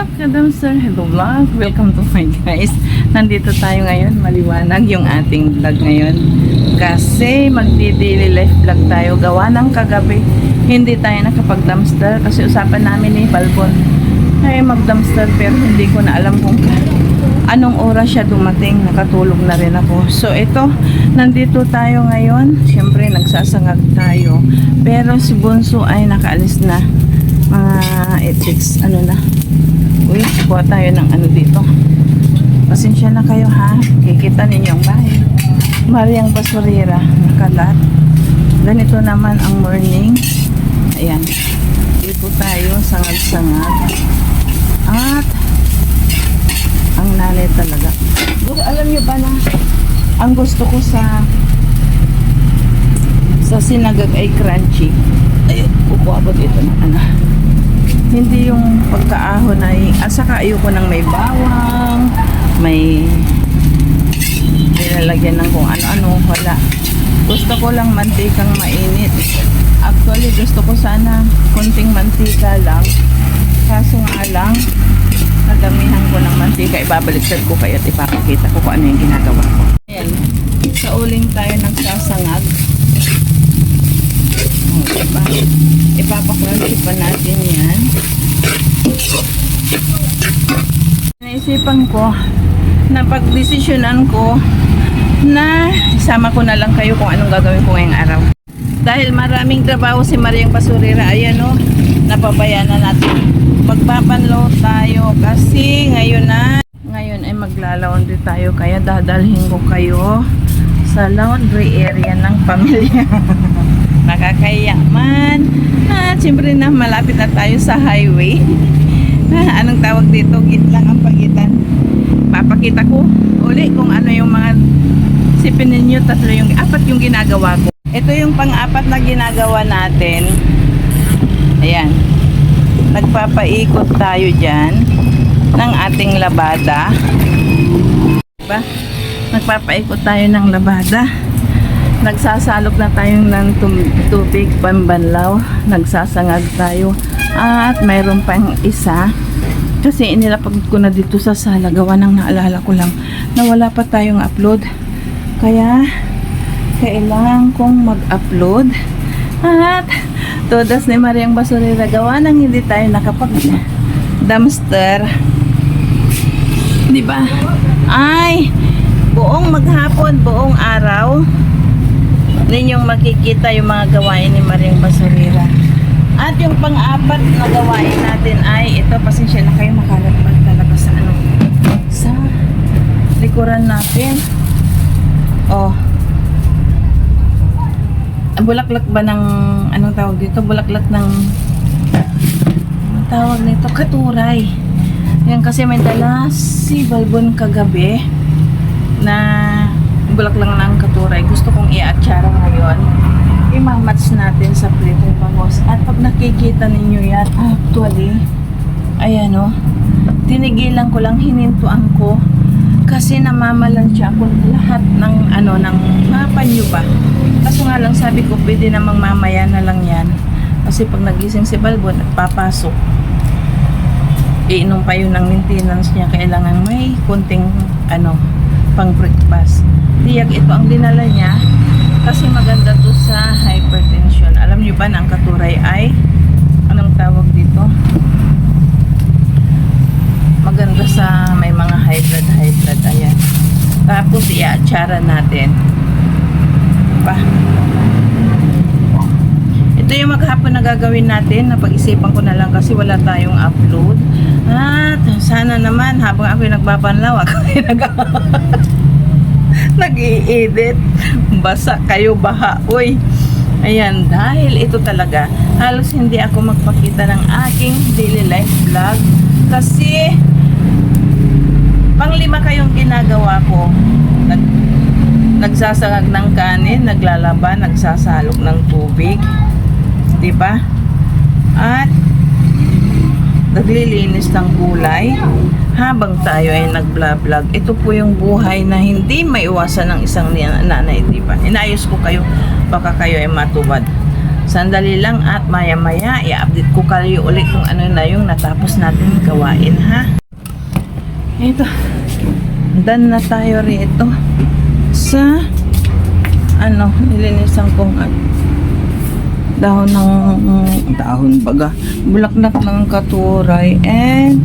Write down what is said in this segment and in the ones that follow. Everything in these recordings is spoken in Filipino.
up, Kadamster? Hello vlog. Welcome to my guys. Nandito tayo ngayon. Maliwanag yung ating vlog ngayon. Kasi magdi-daily life vlog tayo. Gawa ng kagabi. Hindi tayo nakapag-dumpster. Kasi usapan namin ni Balbon ay mag-dumpster pero hindi ko na alam kung anong oras siya dumating. Nakatulog na rin ako. So ito, nandito tayo ngayon. Siyempre nagsasangag tayo. Pero si Bunso ay nakaalis na. It's ano na. Uy, kuha tayo ng ano dito. Pasensya na kayo ha. Kikita ninyo ang bahay. Mariang Basurera. Nakalat. Ganito naman ang morning. Ayan. Dito tayo. Sangag-sangag. At ang nanay talaga. Alam nyo ba na ang gusto ko sa sinagag ay crunchy. Ay, kukuha ko dito na ano. Hindi yung pagkaahon ay saka ayoko ng may bawang, may nilalagyan ng kung ano-ano, wala. Gusto ko lang mantikang mainit. Actually, gusto ko sana konting mantika lang. Kaso nga lang, nadamihan ko ng mantika, ibabaliktad ko kayo at ipapakita ko kung ano yung ginagawa ko. Ayan, sa uling tayo nagsasangag. Diba? Ipapakransi pa natin yan. Naisipan ko na pagdesisyonan ko na isama ko na lang kayo kung anong gagawin ko ngayong araw. Dahil maraming trabaho si Mariang Basurera, ayan o, napabayaan na natin. Magpapanlaw tayo kasi ngayon ay magla-laundry tayo, kaya dadalhin ko kayo sa laundry area ng pamilya. Nakakaya man. Siyempre na malapit na tayo sa highway. Anong tawag dito? Git lang ang pagitan. Papakita ko uli kung ano yung mga sipin ninyo. Apat yung ginagawa ko. Ito yung pang-apat na ginagawa natin. Ayan. Nagpapaikot tayo dyan ng ating labada. Diba? Nagpapaikot tayo ng labada. Nagsasalok na tayo ng tubig pambanlaw. Nagsasangag tayo. At mayroon pang isa. Kasi inilapag ko na dito sa sala. Gawa ng naalala ko lang na wala pa tayong upload. Kaya kailangan kong mag-upload. At todas ni Mariang Basurera. Gawa ng hindi tayo nakapag-dumpster. Diba? Ay, buong maghapon, buong araw ninyong makikita yung mga gawain ni Mariang Basurera. At yung pang-apat na gawain natin ay ito, pasensya na kayo, makalat talaga sa ano, sa likuran natin. Oh, bulaklak ba ng anong tawag dito? Bulaklak ng anong tawag nito? Katuray. Yan kasi may dala si Balbon kagabi na bulaklak ng katuray. Gusto kong i-atsara ngayon. I-match natin sa pritong pangos. At pag nakikita ninyo yan, actually, ayan o, tinigilan ko lang, hinintuan ko kasi namamalansya ako lahat ng ano, ng mga panyo ba. Kaso nga lang sabi ko, pwede namang mamaya na lang yan. Kasi pag nagising si Balbon at papasok, iinom pa yun ng maintenance niya. Kailangan may kunting ano, pang breakfast. Tiyak ito ang dinala niya kasi maganda to sa hypertension. Alam niyo ba na ang katuray ay anong tawag dito? Maganda sa may mga high blood. Ayan. Tapos i-atsara natin. Diba? Ito yung maghapon na gagawin natin. Napag-isipan ko na lang kasi wala tayong upload. At sana naman habang ako yung nagbabanlaw, ako yung nag-i-edit. Basa kayo, baha. Uy. Ayan, dahil ito talaga, halos hindi ako magpakita ng aking daily life vlog. Kasi, pang-5 kayong ginagawa ko. Nagsasangag ng kanin, naglalaba, nagsasalok ng tubig. Diba? At, naglilinis ng gulay habang tayo ay nag-vlog. Ito po yung buhay na hindi maiwasan ng isang nanay, diba? Inayos ko kayo, baka kayo ay matubad Sandali lang at maya-maya i-update ko kayo ulit kung ano na yung natapos natin gawain, ha. Ito. Done na tayo rito sa nilinisan kong dahon baga, bulaklak ng katuray, and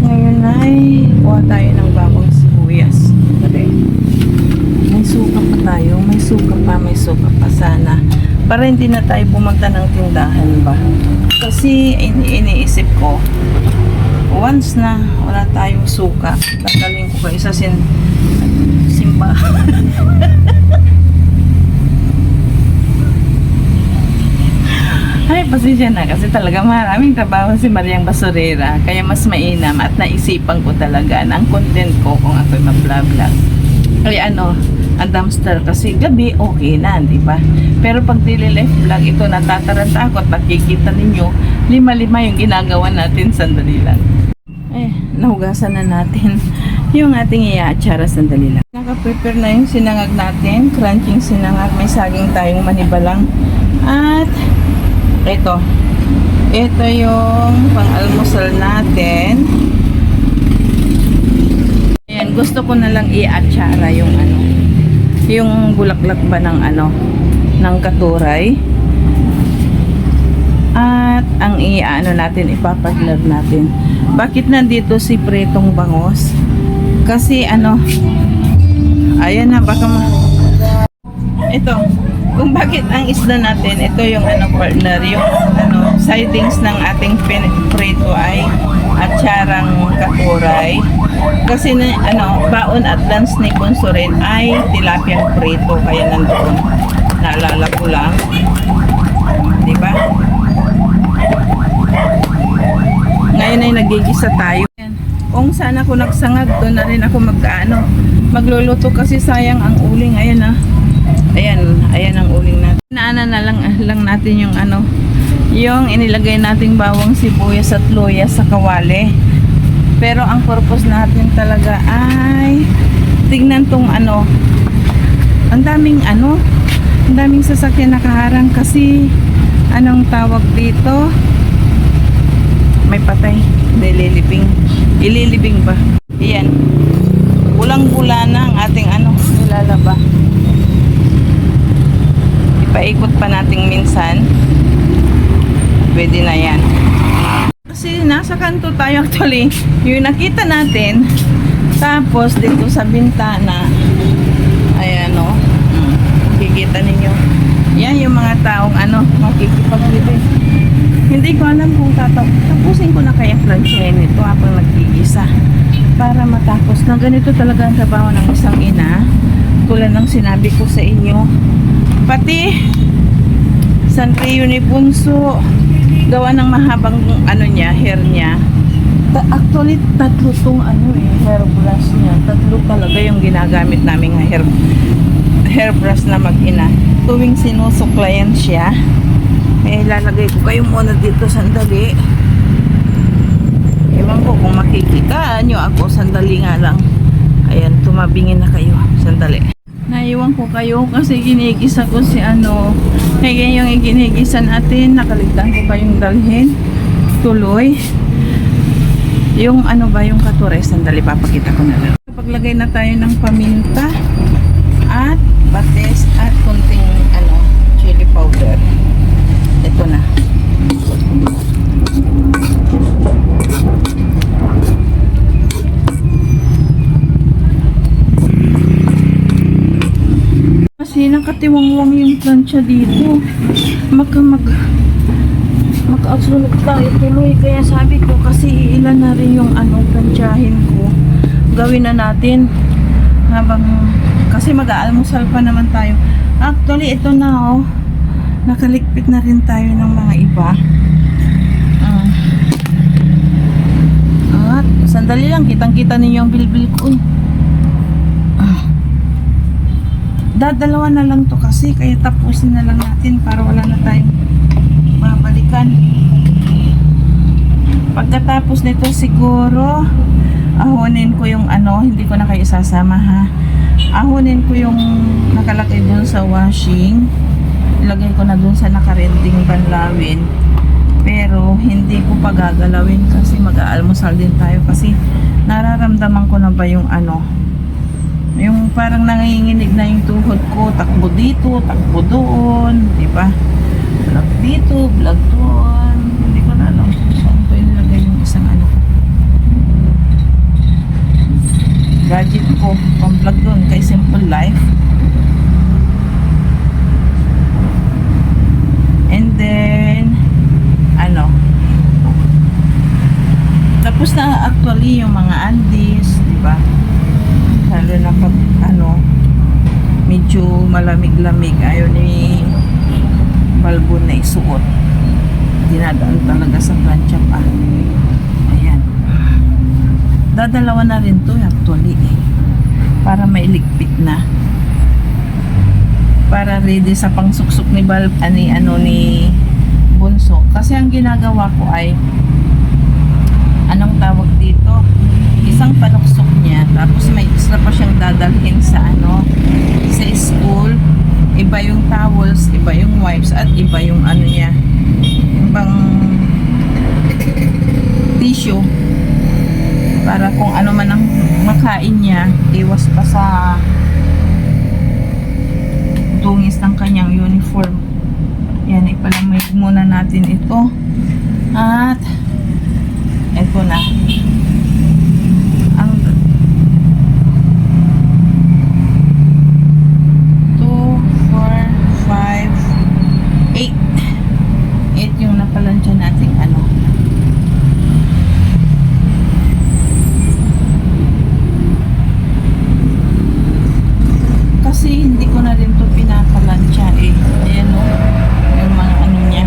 ngayon ay kuha tayo ng bagong sibuyas. Okay. May suka pa sana para hindi na tayo pumunta ng tindahan ba, kasi iniisip ko once na wala tayong suka, tanggalin ko kayo sa simba. Ay, pasensya na kasi talaga maraming trabaho si Mariang Basurera, kaya mas mainam at naisipan ko talaga na ang content ko kung ako'y mag-vlog. Kaya ang dumpster kasi gabi okay na, di ba? Pero pag daily life vlog, ito natataranta ako at makikita ninyo, lima-lima yung ginagawa natin, sandali lang. Nahugasan na natin yung ating iaatsara, sandali lang. Naka-prepare na yung sinangag natin, crunching sinangag, may saging tayong manibalang. At ito yung pang-almusal natin. Ayan, gusto ko na lang i-atsara yung bulaklak ba ng ng katuray. At ang natin, ipapaglag natin. Bakit nandito si Pretong Bangos? Kasi ayan na, baka ito, kung bakit ang isda natin, ito yung partner, yung sidings ng ating prito ay atsarang katuray. Kasi baon at lunch ni Bunso rin ay tilapiyang prito, kaya nandoon. Naalala ko lang. Di ba? Ngayon ay nagigisa tayo. Kung sana ako nagsangag, doon na rin ako magluluto kasi sayang ang uling. Ayan na. Ayan ang uling natin. Inaana na lang natin yung yung inilagay nating bawang sibuyas at luya sa kawali. Pero ang purpose natin talaga ay tignan tong ang daming sasakyan nakaharang kasi anong tawag dito? May patay. Ililibing ba? Ayan. Bulang-bula na ang ating nilalaba. Ipaikot pa nating minsan. Pwede na yan. Kasi nasa kanto tayo actually. Yung nakita natin. Tapos dito sa bintana. Ayan kikita ninyo. Yan yung mga taong makikipaglibing. Hindi ko alam kung tapusin ko na kaya planchain ito habang nagigisa para matapos na. Ganito talaga ang trabaho ng isang ina, tulad ng sinabi ko sa inyo. Pati Sanrio ni Bunso, gawa ng mahabang hair niya. Actually tatlo tong hair brush niya. Tatlo talaga yung ginagamit naming hair brush na mag-ina. Tuwing sinusuklayan siya, lalagay ko kayo muna dito sandali. Ewan ko kung makikita nyo ako, sandali nga lang. Ayan, tumabingin na kayo, sandali. Naiwan ko kayo kasi ginigisa ko kaya yung ginigisa natin, nakaligtan ko kayong dalhin tuloy yung yung katuray. Sandali, papakita ko na lang. Paglagay na tayo ng paminta at bates at kunting chili powder. Ito na. Kasi nakatiwangwang yung plancha dito. Maka-absolute tayo tuloy. Kaya sabi ko kasi ilan na rin yung planchahin ko. Gawin na natin habang kasi mag-aalmusal pa naman tayo. Actually ito na nakaligpit na rin tayo ng mga iba. At sandali lang, kitang-kita ninyo ang bilbil ko. Dadalawa na lang to kasi, kaya tapusin na lang natin para wala na tayong babalikan. Pagkatapos nito siguro ahonin ko yung hindi ko na kayo sasama ha. Ahonin ko yung nakalagay dun sa washing. Ilagay ko na dun sa nakarending danlawin. Pero hindi ko pa gagalawin kasi mag-aalmusal din tayo kasi nararamdaman ko na ba yung ano, yung parang nanginginig na yung tuhod ko, takbo dito, takbo doon, di ba? Vlog dito, vlog doon. Hindi ko na alam kung saan ko inilagay yung isang ano ko. Gadget ko, pang-vlog doon kay Simple Life. And then ano, tapos na actually yung mga undies, di ba? Lalo na pag ano, medyo malamig-lamig, ayaw ni Balbon na isuot. Dinadaan talaga sa plancha pa. Ayan. Dadalawa na rin to actually para mailigpit na. Para ready sa pangsuksok ni ni Bunso. Kasi ang ginagawa ko ay anong tawag dito? Isang panuksok niya, tapos may extra pa siyang dadalhin sa ano, sa school. Iba yung towels, iba yung wipes, at iba yung ano niya, yung pang tissue. Para kung ano man ang makain niya, iwas pa sa dungis ng kanyang uniform. Yan, ipalamig muna natin ito. At ito na. Ang 2, 4, 5, 8. 8 yung napalansya nating ano. Kasi hindi ko na rin to pinapalansya eh. Ayan o. Yung mga ano niya.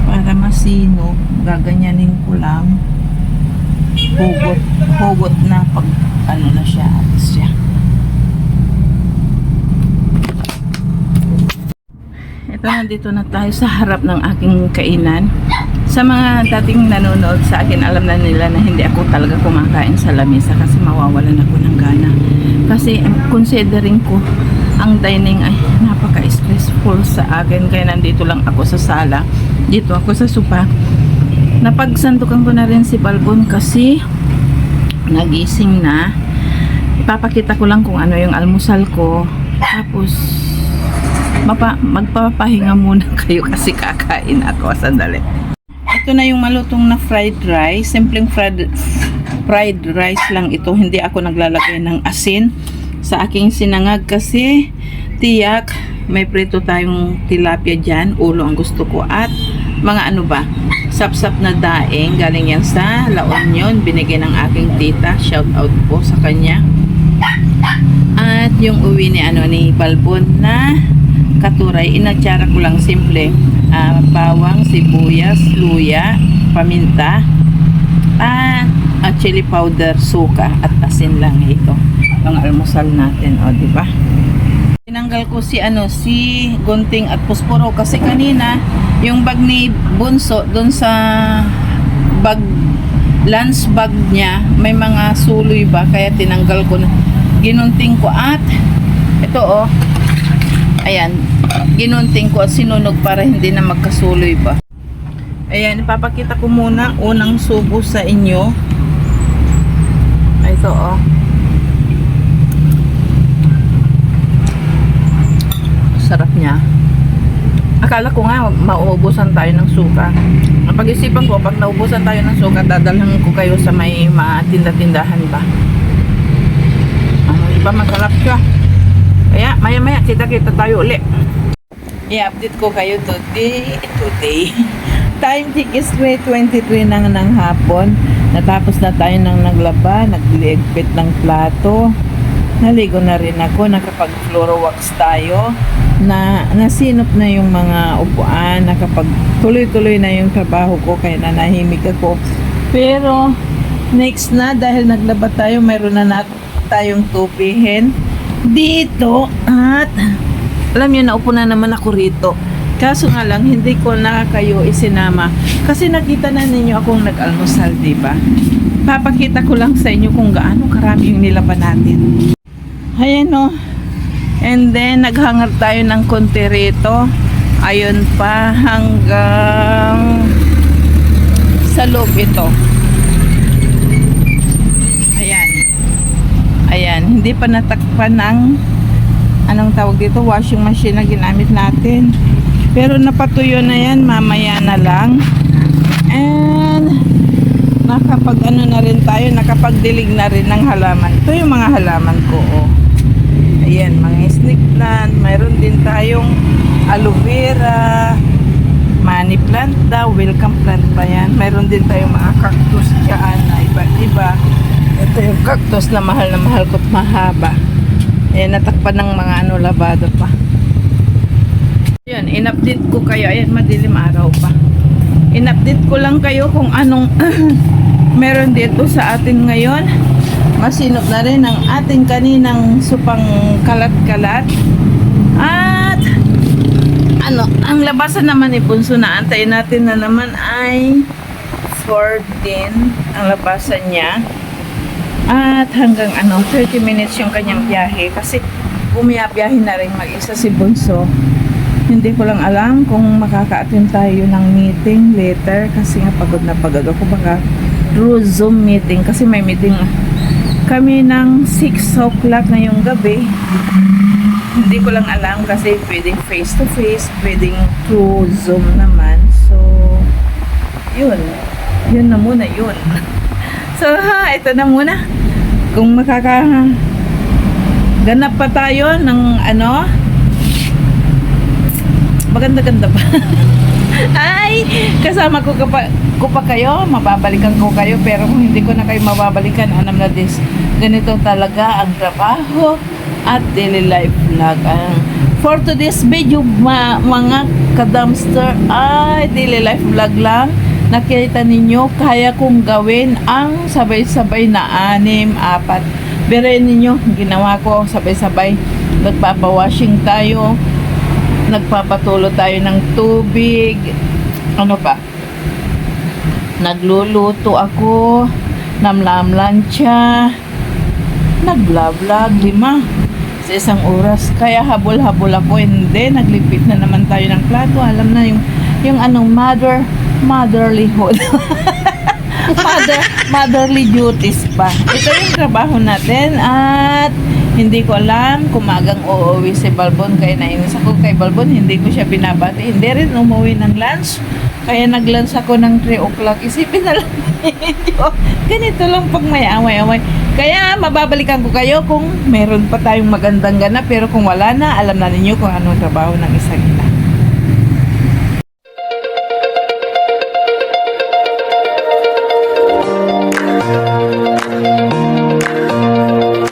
Para masino, gaganyanin ko lang. Hugot na pag ano na siya, atas siya. Ito, nandito na tayo sa harap ng aking kainan. Sa mga dating nanonood sa akin, alam na nila na hindi ako talaga kumakain sa lamesa kasi mawawalan ako ng gana. Kasi considering ko, ang dining ay napaka-stressful sa akin. Kaya nandito lang ako sa sala. Dito ako sa sopa. Napagsandukan ko na rin si Balbon kasi nagising na. Ipapakita ko lang kung ano yung almusal ko. Tapos magpapahinga muna kayo kasi kakain ako. Sandali. Ito na yung malutong na fried rice. Simpleng fried rice lang ito. Hindi ako naglalagay ng asin sa aking sinangag kasi tiyak may prito tayong tilapia dyan. Ulo ang gusto ko. At mga ano ba, sapsap na daing. Galing yan sa La Union. Binigay ng aking tita. Shout out po sa kanya. At yung uwi ni ni Balbon na katuray. Inatsara ko lang simple. Bawang, sibuyas, luya, paminta, at chili powder, suka, at asin lang ito. Ang almusal natin, o di ba? Tinanggal ko si gunting at pusporo kasi kanina yung bag ni Bunso doon sa lunch bag niya, may mga suloy ba kaya tinanggal ko na. Ginunting ko at ito ayan, ginunting ko at sinunog para hindi na magkasuloy ba. Ayan, ipapakita ko muna unang subo sa inyo. Ito sarap niya. Akala ko nga mauubusan tayo ng suka. Napag-isipan ko pag naubusan tayo ng suka, dadalhan ko kayo sa may tinda-tindahan ba. Iba masarap siya. Kaya maya-maya kita-kita tayo ulit. I-update ko kayo today. Time check is 3:23 ng hapon. Natapos na tayo ng naglaba, nagliigpit ng plato. Naligo na rin ako, nakapag-floor wax tayo. Nasinop na yung mga upuan, nakapag tuloy-tuloy na yung trabaho ko, kaya nanahimik ako. Pero next na, dahil naglaba tayo, mayroon na tayong tupihin dito at alam niyo, naupo na naman ako rito. Kaso nga lang, hindi ko na kayo isinama kasi nakita na ninyo akong nag-almusal, diba? Papakita ko lang sa inyo kung gaano karami yung nilaban natin. Ayan And then, naghangar tayo ng konti rito. Ayun pa, hanggang sa loob ito. Ayan. Ayan, hindi pa natakpan ng anong tawag dito, washing machine na ginamit natin. Pero napatuyo na yan, mamaya na lang. And nakapag ano na rin tayo, nakapagdilig na rin ng halaman. Ito yung mga halaman ko, oh. Ayan, mga snake plant. Mayroon din tayong aloe vera, money plant daw, welcome plant pa yan. Mayroon din tayong mga cactus dyan na iba-iba. Ito yung cactus na mahal ko't mahaba. Ayan, natakpan ng mga ano, labado pa. Ayan, in-update ko kayo. Ayan, madilim araw pa. In-update ko lang kayo kung anong meron dito sa atin ngayon. Masinop na rin ang ating kaninang supang kalat-kalat. At ano, ang labasan naman ni Bunso na antayin natin na naman ay 14 ang labasan niya. At hanggang ano, 30 minutes yung kanyang biyahe kasi bumiyabiyahe na rin mag-isa si Bunso. Hindi ko lang alam kung makaka-attend tayo ng meeting later kasi nga pagod na pagod ako, baka through Zoom meeting kasi may meeting kami ng 6 o'clock ngayong gabi. Hindi ko lang alam kasi pwedeng face to face, pwedeng through Zoom naman. So yun na muna yun. So ito na muna, kung makakaganap pa tayo ng ano, maganda-ganda pa. Ay, kasama ko pa kayo, mababalikan ko kayo, pero kung hindi ko na kayo mababalikan, anam na this, ganito talaga ang trabaho at daily life vlog. For today's video, mga ka-dumpster, ay daily life vlog lang. Nakita ninyo, kaya kong gawin ang sabay-sabay na 6, 4. Birayin ninyo, ginawa ko sabay-sabay. Nagpapawashing tayo, nagpapatulo tayo ng tubig, ano pa, nagluluto ako, namlamlansya, nagblog-vlog 5 sa isang oras. Kaya habol-habol ako. Hindi, naglipit na naman tayo ng plato. Alam na yung anong motherlyhood. Motherly duties pa. Ito yung trabaho natin at hindi ko alam kung magang uuwi si Balbon, kaya nainis ako kay Balbon, hindi ko siya binabati. Hindi rin umuwi ng lunch, kaya nag-lunch ako ng 3 o'clock. Isipin na lang ninyo, ganito lang pag may away-away. Kaya mababalikan ko kayo kung meron pa tayong magandang ganap, pero kung wala na, alam na ninyo kung anong trabaho ng isang ina.